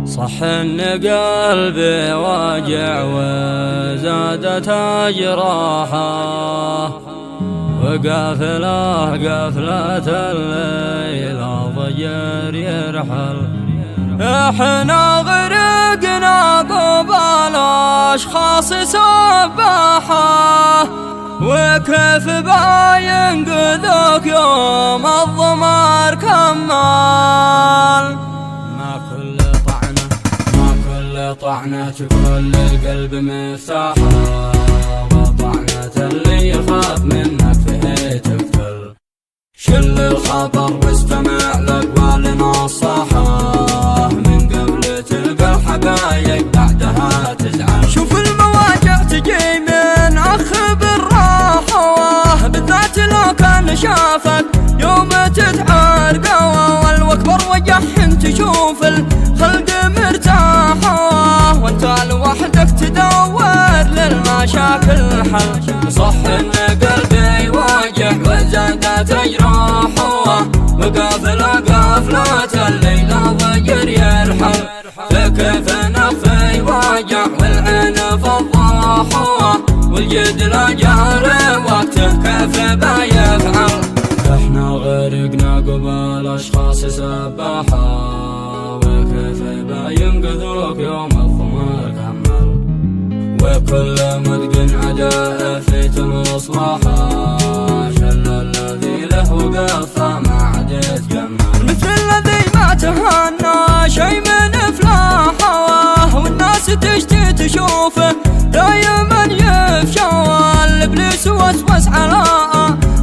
صح ان قلبي واجع وزادت اجراحه، وقافله قفلة الليل ضجر يرحل. احنا غرقنا قبال اشخاص سباحه، وكيف باينقذك يوم الضمار كمال. ما كل طعنة كل القلب مفتاحها، وطعنة اللي يخاف منك فيه تقتل. شل الخبر واستمع لأقوال نصاحة، من قبل تلقى الحقايق بعدها تزعل. شوف المواجع تجي من أخ بالراحة، بالذات لو كان شافك يوم تتعار قوى. والأكبر وجح تشوف الخلق مرتاحة، وانت لوحدك تدور للمشاكل حل. صح ان قلبي واجع وزادت اجراحه، وقافله قافلة الليل ضجر يرحل. فكيف نخفي واجع والعين فضاحه، والجد لا جاري وقته كيف بيفعل. احنا غرقنا قبال اشخاص سباحه، وكيف بينقذوك يوم الضمار كمل. وكل مدق عداء في مصلحه، شل الذي له وقفه ما عاد يتجمل. مثل الذي ما تهنى شي من افلاحه، والناس تشتي تشوفه دايما يفشل. ابليس وسوس على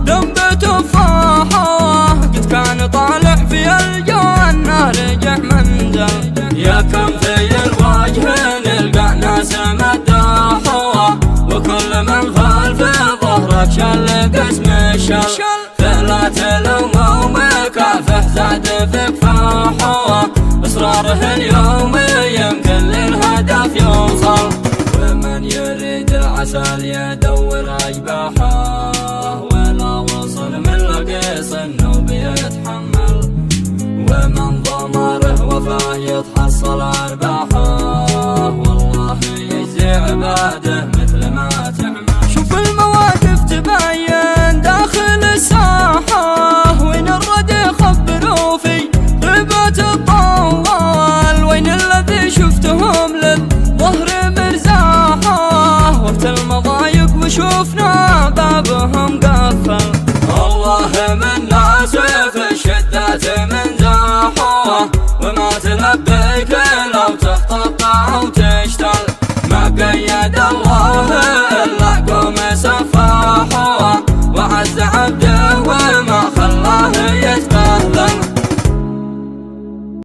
ذنب تفاحه، قد كان طالع في الجنة رجع منزل. يا كم في الوجه نلقى ناس مداحه، وكل من خلف ظهرك شل قسم الشل. فلا تلوم ومكافح زاد في كفاحه، اصراره اليوم يمكن للهدف يوصل. ومن يريد العسل يدور اشباحه، ولا وصل من لقيس انه بيتحمل. ومن ضمره وفاه يتحصل ارباحه، والله يجزي عباده مثل ما